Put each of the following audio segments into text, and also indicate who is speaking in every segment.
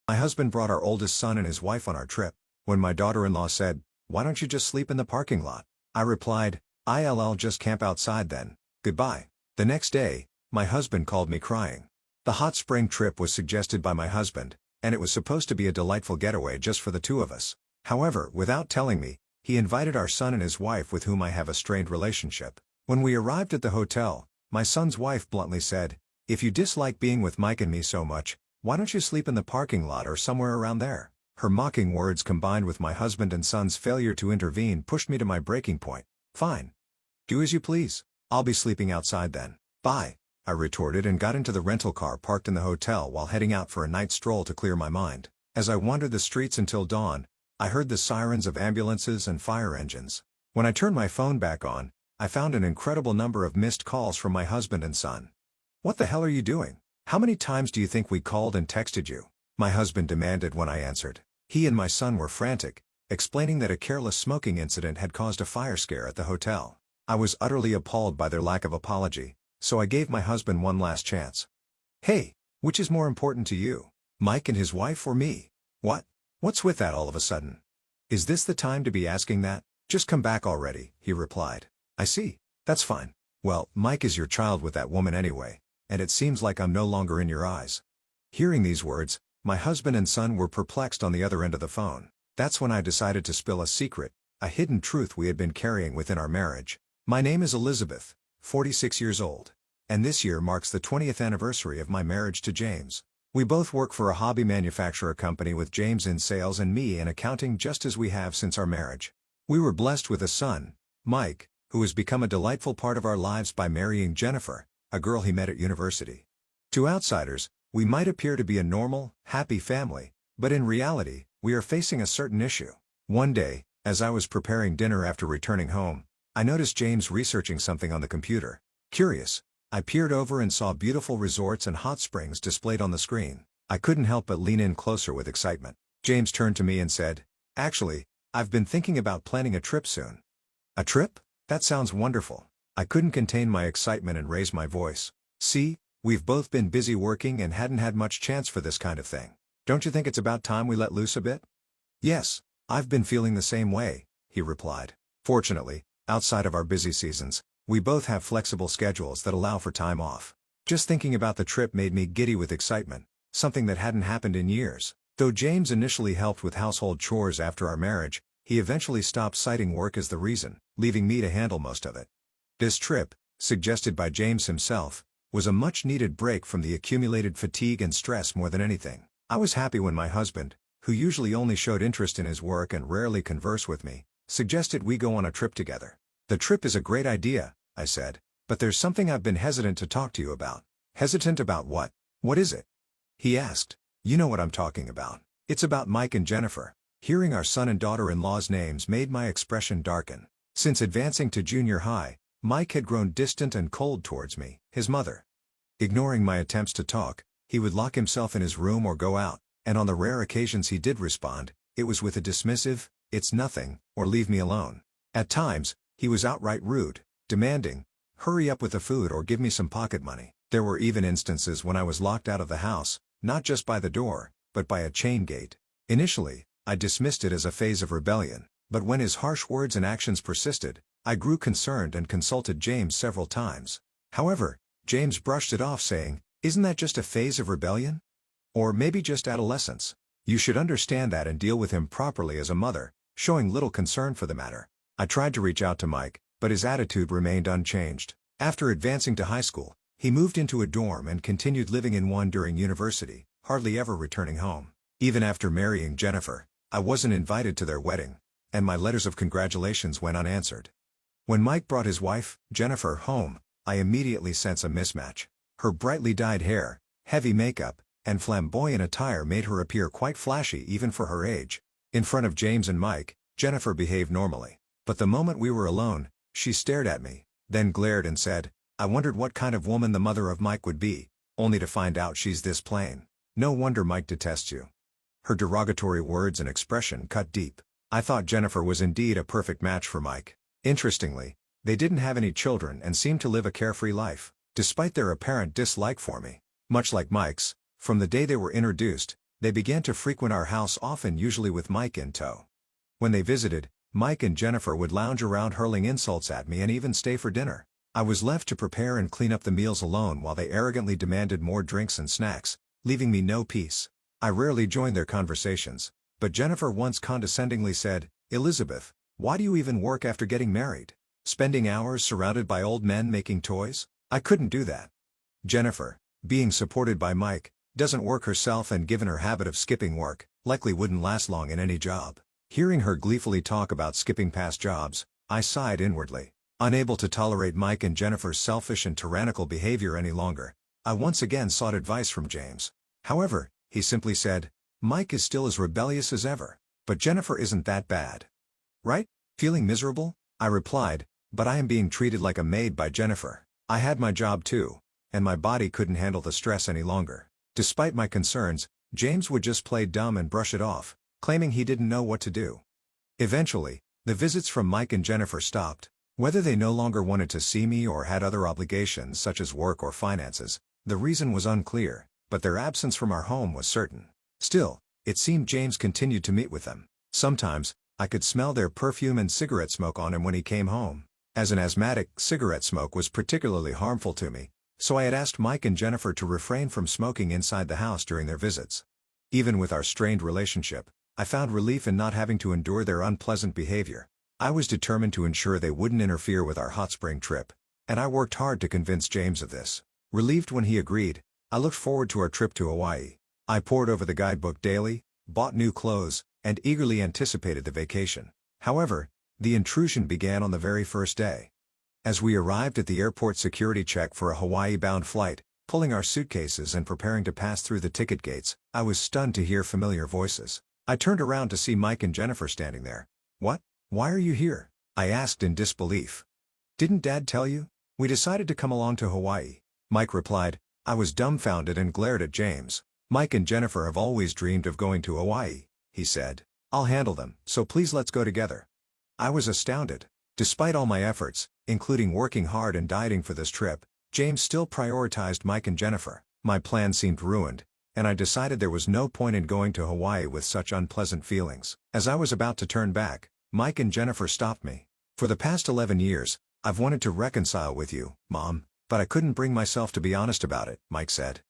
Speaker 1: My husband brought our oldest son and his wife on our trip. When my daughter-in-law said, "Why don't you just sleep in the parking lot?" I replied, "I'll just camp outside then. Goodbye." The next day, my husband called me crying. The hot spring trip was suggested by my husband, and it was supposed to be a delightful getaway just for the two of us. However, without telling me, he invited our son and his wife with whom I have a strained relationship. When we arrived at the hotel, my son's wife bluntly said, "If you dislike being with Mike and me so much, why don't you sleep in the parking lot or somewhere around there?" Her mocking words combined with my husband and son's failure to intervene pushed me to my breaking point. "Fine. Do as you please. I'll be sleeping outside then. Bye," I retorted and got into the rental car parked in the hotel while heading out for a night stroll to clear my mind. As I wandered the streets until dawn, I heard the sirens of ambulances and fire engines. When I turned my phone back on, I found an incredible number of missed calls from my husband and son. "What the hell are you doing? How many times do you think we called and texted you?" my husband demanded when I answered. He and my son were frantic, explaining that a careless smoking incident had caused a fire scare at the hotel. I was utterly appalled by their lack of apology, so I gave my husband one last chance. "Hey, which is more important to you, Mike and his wife or me?" What's with that all of a sudden? Is this the time to be asking that? "Just come back already," he replied. "I see. That's fine. Well, Mike is your child with that woman anyway, and it seems like I'm no longer in your eyes." Hearing these words, my husband and son were perplexed on the other end of the phone. That's when I decided to spill a secret, a hidden truth we had been carrying within our marriage. My name is Elizabeth, 46 years old, and this year marks the 20th anniversary of my marriage to James. We both work for a hobby manufacturer company with James in sales and me in accounting, just as we have since our marriage. We were blessed with a son, Mike, who has become a delightful part of our lives by marrying Jennifer, a girl he met at university. To outsiders, we might appear to be a normal, happy family, but in reality, we are facing a certain issue. One day, as I was preparing dinner after returning home, I noticed James researching something on the computer. Curious, I peered over and saw beautiful resorts and hot springs displayed on the screen. I couldn't help but lean in closer with excitement. James turned to me and said, "Actually, I've been thinking about planning a trip soon." "A trip? That sounds wonderful." I couldn't contain my excitement and raised my voice. "See, we've both been busy working and hadn't had much chance for this kind of thing. Don't you think it's about time we let loose a bit?" "Yes, I've been feeling the same way," he replied. Fortunately, outside of our busy seasons, we both have flexible schedules that allow for time off. Just thinking about the trip made me giddy with excitement, something that hadn't happened in years. Though James initially helped with household chores after our marriage, he eventually stopped citing work as the reason, leaving me to handle most of it. This trip, suggested by James himself, was a much-needed break from the accumulated fatigue and stress more than anything. I was happy when my husband, who usually only showed interest in his work and rarely conversed with me, suggested we go on a trip together. "The trip is a great idea," I said, "but there's something I've been hesitant to talk to you about." "Hesitant about what? What is it?" he asked. "You know what I'm talking about. It's about Mike and Jennifer." Hearing our son and daughter-in-law's names made my expression darken. Since advancing to junior high, Mike had grown distant and cold towards me, his mother. Ignoring my attempts to talk, he would lock himself in his room or go out, and on the rare occasions he did respond, it was with a dismissive, "It's nothing," or "Leave me alone." At times, he was outright rude, demanding, "Hurry up with the food or give me some pocket money." There were even instances when I was locked out of the house, not just by the door, but by a chain gate. Initially, I dismissed it as a phase of rebellion, but when his harsh words and actions persisted, I grew concerned and consulted James several times. However, James brushed it off, saying, "Isn't that just a phase of rebellion? Or maybe just adolescence? You should understand that and deal with him properly as a mother," showing little concern for the matter. I tried to reach out to Mike, but his attitude remained unchanged. After advancing to high school, he moved into a dorm and continued living in one during university, hardly ever returning home. Even after marrying Jennifer, I wasn't invited to their wedding, and my letters of congratulations went unanswered. When Mike brought his wife, Jennifer, home, I immediately sensed a mismatch. Her brightly dyed hair, heavy makeup, and flamboyant attire made her appear quite flashy even for her age. In front of James and Mike, Jennifer behaved normally. But the moment we were alone, she stared at me, then glared and said, "I wondered what kind of woman the mother of Mike would be, only to find out she's this plain. No wonder Mike detests you." Her derogatory words and expression cut deep. I thought Jennifer was indeed a perfect match for Mike. Interestingly, they didn't have any children and seemed to live a carefree life, despite their apparent dislike for me. Much like Mike's, from the day they were introduced, They began to frequent our house often, usually with Mike in tow. When they visited, Mike and Jennifer would lounge around hurling insults at me and even stay for dinner. I was left to prepare and clean up the meals alone while they arrogantly demanded more drinks and snacks, leaving me no peace. I rarely joined their conversations, but Jennifer once condescendingly said, "Elizabeth, why do you even work after getting married? Spending hours surrounded by old men making toys?" I couldn't do that. Jennifer, being supported by Mike, doesn't work herself, and given her habit of skipping work, likely wouldn't last long in any job. Hearing her gleefully talk about skipping past jobs, I sighed inwardly. Unable to tolerate Mike and Jennifer's selfish and tyrannical behavior any longer, I once again sought advice from James. However, he simply said, "Mike is still as rebellious as ever, but Jennifer isn't that bad. Right? Feeling miserable?" I replied, "But I am being treated like a maid by Jennifer. I had my job too, and my body couldn't handle the stress any longer." Despite my concerns, James would just play dumb and brush it off, claiming he didn't know what to do. Eventually, the visits from Mike and Jennifer stopped. Whether they no longer wanted to see me or had other obligations such as work or finances, the reason was unclear, but their absence from our home was certain. Still, it seemed James continued to meet with them. Sometimes, I could smell their perfume and cigarette smoke on him when he came home. As an asthmatic, cigarette smoke was particularly harmful to me, so I had asked Mike and Jennifer to refrain from smoking inside the house during their visits. Even with our strained relationship, I found relief in not having to endure their unpleasant behavior. I was determined to ensure they wouldn't interfere with our hot spring trip, and I worked hard to convince James of this. Relieved when he agreed, I looked forward to our trip to Hawaii. I pored over the guidebook daily, bought new clothes, and eagerly anticipated the vacation. However, the intrusion began on the very first day. As we arrived at the airport security check for a Hawaii-bound flight, pulling our suitcases and preparing to pass through the ticket gates, I was stunned to hear familiar voices. I turned around to see Mike and Jennifer standing there. "What? Why are you here?" I asked in disbelief. "Didn't Dad tell you? We decided to come along to Hawaii," Mike replied. I was dumbfounded and glared at James. "Mike and Jennifer have always dreamed of going to Hawaii," he said. "I'll handle them, so please let's go together." I was astounded. Despite all my efforts, including working hard and dieting for this trip, James still prioritized Mike and Jennifer. My plan seemed ruined, and I decided there was no point in going to Hawaii with such unpleasant feelings. As I was about to turn back, Mike and Jennifer stopped me. "For the past 11 years, I've wanted to reconcile with you, Mom, but I couldn't bring myself to be honest about it," Mike said.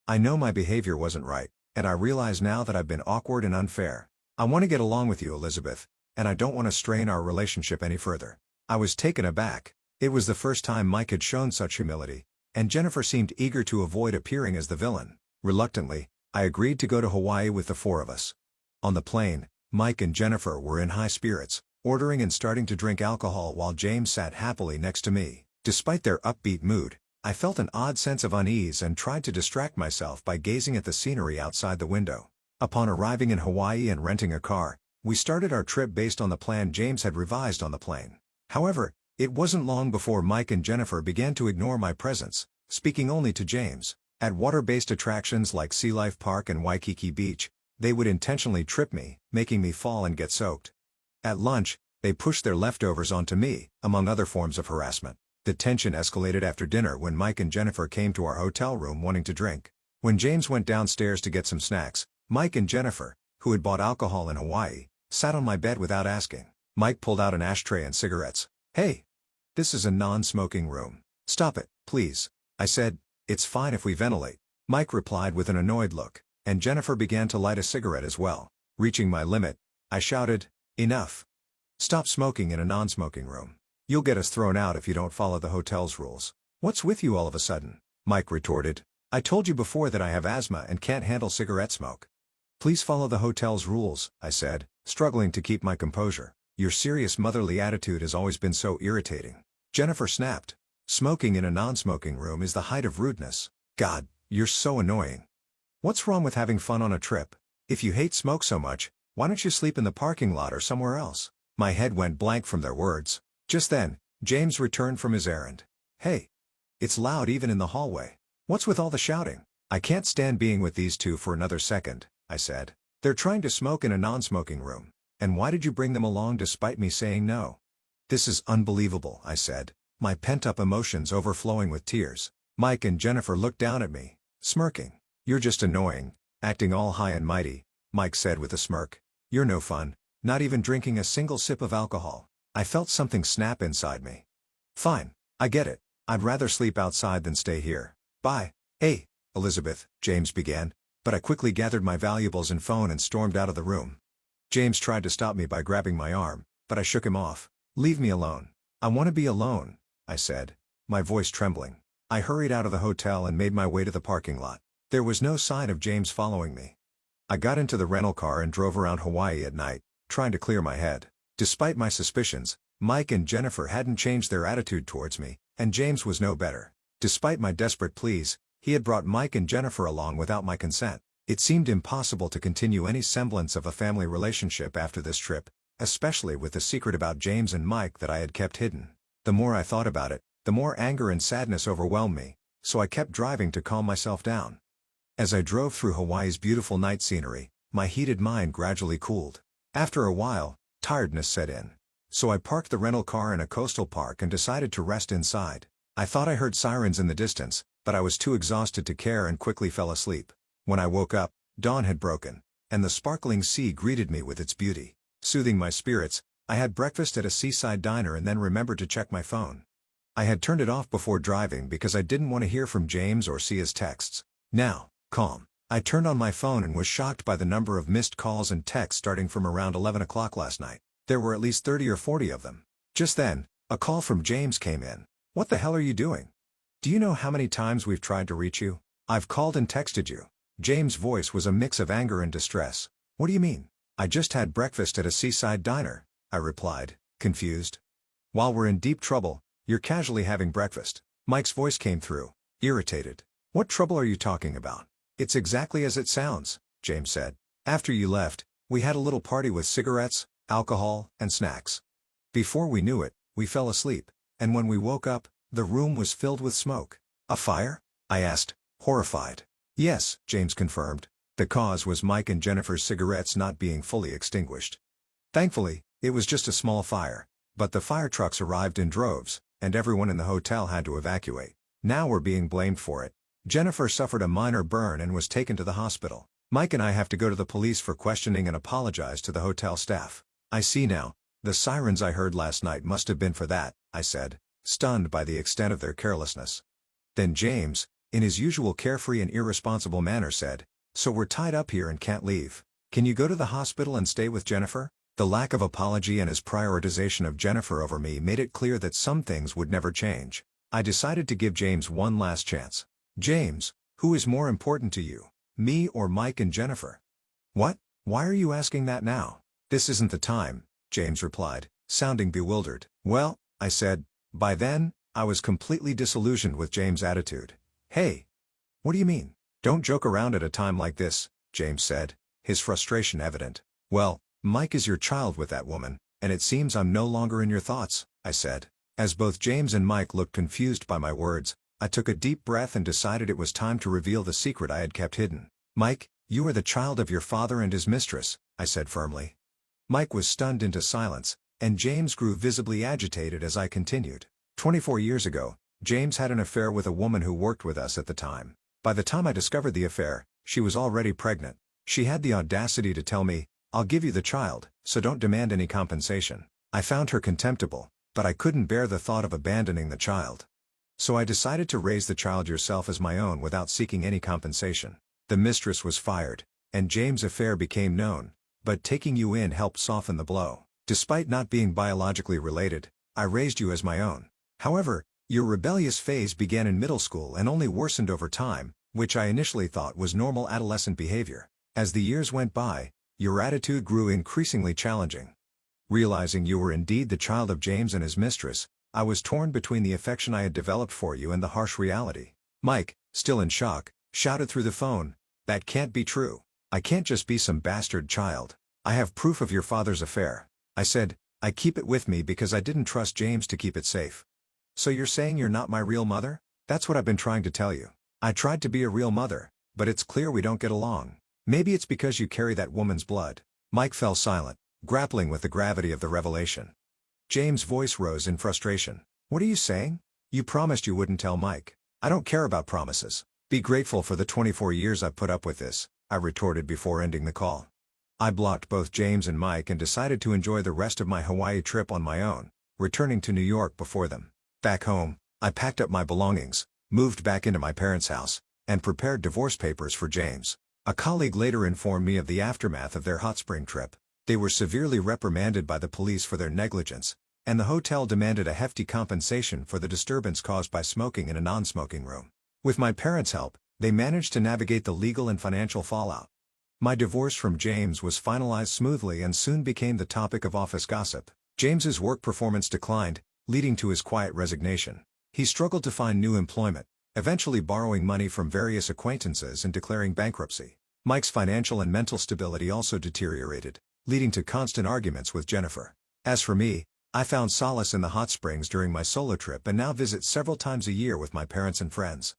Speaker 1: "I know my behavior wasn't right, and I realize now that I've been awkward and unfair. I want to get along with you, Elizabeth, and I don't want to strain our relationship any further." I was taken aback. It was the first time Mike had shown such humility, and Jennifer seemed eager to avoid appearing as the villain. Reluctantly, I agreed to go to Hawaii with the four of us. On the plane, Mike and Jennifer were in high spirits, ordering and starting to drink alcohol while James sat happily next to me. Despite their upbeat mood, I felt an odd sense of unease and tried to distract myself by gazing at the scenery outside the window. Upon arriving in Hawaii and renting a car, we started our trip based on the plan James had revised on the plane. However, it wasn't long before Mike and Jennifer began to ignore my presence, speaking only to James. At water-based attractions like Sea Life Park and Waikiki Beach, they would intentionally trip me, making me fall and get soaked. At lunch, they pushed their leftovers onto me, among other forms of harassment. The tension escalated after dinner when Mike and Jennifer came to our hotel room wanting to drink. When James went downstairs to get some snacks, Mike and Jennifer, who had bought alcohol in Hawaii, sat on my bed without asking. Mike pulled out an ashtray and cigarettes. "Hey! This is a non-smoking room. Stop it, please," I said. "It's fine if we ventilate," Mike replied with an annoyed look, and Jennifer began to light a cigarette as well. Reaching my limit, I shouted, "Enough. Stop smoking in a non-smoking room. You'll get us thrown out if you don't follow the hotel's rules." "What's with you all of a sudden?" Mike retorted. "I told you before that I have asthma and can't handle cigarette smoke." "Please follow the hotel's rules," I said, struggling to keep my composure. "Your serious motherly attitude has always been so irritating." Jennifer snapped. "Smoking in a non-smoking room is the height of rudeness. God, you're so annoying. What's wrong with having fun on a trip? If you hate smoke so much, why don't you sleep in the parking lot or somewhere else?" My head went blank from their words. Just then, James returned from his errand. "Hey! It's loud even in the hallway. What's with all the shouting?" "I can't stand being with these two for another second," I said. "They're trying to smoke in a non-smoking room. And why did you bring them along despite me saying no?" "This is unbelievable," I said, my pent-up emotions overflowing with tears. Mike and Jennifer looked down at me, smirking. "You're just annoying," Acting all high and mighty, Mike said with a smirk. You're no fun, not even drinking a single sip of alcohol. I felt something snap inside me. Fine, I get it. I'd rather sleep outside than stay here. Bye. Hey, Elizabeth, James began, but I quickly gathered my valuables and phone and stormed out of the room. James tried to stop me by grabbing my arm, but I shook him off. Leave me alone. I want to be alone, I said, my voice trembling. I hurried out of the hotel and made my way to the parking lot. There was no sign of James following me. I got into the rental car and drove around Hawaii at night, trying to clear my head. Despite my suspicions, Mike and Jennifer hadn't changed their attitude towards me, and James was no better. Despite my desperate pleas, he had brought Mike and Jennifer along without my consent. It seemed impossible to continue any semblance of a family relationship after this trip, especially with the secret about James and Mike that I had kept hidden. The more I thought about it, the more anger and sadness overwhelmed me, so I kept driving to calm myself down. As I drove through Hawaii's beautiful night scenery, my heated mind gradually cooled. After a while, tiredness set in. So I parked the rental car in a coastal park and decided to rest inside. I thought I heard sirens in the distance, but I was too exhausted to care and quickly fell asleep. When I woke up, dawn had broken, and the sparkling sea greeted me with its beauty. Soothing my spirits, I had breakfast at a seaside diner and then remembered to check my phone. I had turned it off before driving because I didn't want to hear from James or see his texts. Now, calm. I turned on my phone and was shocked by the number of missed calls and texts starting from around 11 o'clock last night. There were at least 30 or 40 of them. Just then, a call from James came in. What the hell are you doing? Do you know how many times we've tried to reach you? I've called and texted you. James' voice was a mix of anger and distress. What do you mean? I just had breakfast at a seaside diner, I replied, confused. While we're in deep trouble, you're casually having breakfast. Mike's voice came through, irritated. What trouble are you talking about? It's exactly as it sounds, James said. After you left, we had a little party with cigarettes, alcohol, and snacks. Before we knew it, we fell asleep, and when we woke up, the room was filled with smoke. A fire? I asked, horrified. Yes, James confirmed. The cause was Mike and Jennifer's cigarettes not being fully extinguished. Thankfully, it was just a small fire, but the fire trucks arrived in droves, and everyone in the hotel had to evacuate. Now we're being blamed for it. Jennifer suffered a minor burn and was taken to the hospital. Mike and I have to go to the police for questioning and apologize to the hotel staff. I see now. The sirens I heard last night must have been for that, I said, stunned by the extent of their carelessness. Then James, in his usual carefree and irresponsible manner, said, So we're tied up here and can't leave. Can you go to the hospital and stay with Jennifer? The lack of apology and his prioritization of Jennifer over me made it clear that some things would never change. I decided to give James one last chance. James, who is more important to you, me or Mike and Jennifer? What? Why are you asking that now? This isn't the time, James replied, sounding bewildered. Well, I said, by then, I was completely disillusioned with James' attitude. Hey! What do you mean? Don't joke around at a time like this, James said, his frustration evident. Well, Mike is your child with that woman, and it seems I'm no longer in your thoughts, I said. As both James and Mike looked confused by my words, I took a deep breath and decided it was time to reveal the secret I had kept hidden. Mike, you are the child of your father and his mistress, I said firmly. Mike was stunned into silence, and James grew visibly agitated as I continued. 24 years ago, James had an affair with a woman who worked with us at the time. By the time I discovered the affair, she was already pregnant. She had the audacity to tell me, I'll give you the child, so don't demand any compensation. I found her contemptible, but I couldn't bear the thought of abandoning the child. So I decided to raise the child yourself as my own without seeking any compensation. The mistress was fired, and James' affair became known, but taking you in helped soften the blow. Despite not being biologically related, I raised you as my own. However, your rebellious phase began in middle school and only worsened over time, which I initially thought was normal adolescent behavior. As the years went by, your attitude grew increasingly challenging. Realizing you were indeed the child of James and his mistress, I was torn between the affection I had developed for you and the harsh reality. Mike, still in shock, shouted through the phone, That can't be true. I can't just be some bastard child. I have proof of your father's affair. I said, I keep it with me because I didn't trust James to keep it safe. So you're saying you're not my real mother? That's what I've been trying to tell you. I tried to be a real mother, but it's clear we don't get along. Maybe it's because you carry that woman's blood. Mike fell silent, grappling with the gravity of the revelation. James' voice rose in frustration. What are you saying? You promised you wouldn't tell Mike. I don't care about promises. Be grateful for the 24 years I've put up with this. I retorted before ending the call. I blocked both James and Mike and decided to enjoy the rest of my Hawaii trip on my own, returning to New York before them. Back home, I packed up my belongings, moved back into my parents' house, and prepared divorce papers for James. A colleague later informed me of the aftermath of their hot spring trip. They were severely reprimanded by the police for their negligence, and the hotel demanded a hefty compensation for the disturbance caused by smoking in a non-smoking room. With my parents' help, they managed to navigate the legal and financial fallout. My divorce from James was finalized smoothly and soon became the topic of office gossip. James's work performance declined, leading to his quiet resignation. He struggled to find new employment, eventually borrowing money from various acquaintances and declaring bankruptcy. Mike's financial and mental stability also deteriorated, leading to constant arguments with Jennifer. As for me, I found solace in the hot springs during my solo trip and now visit several times a year with my parents and friends.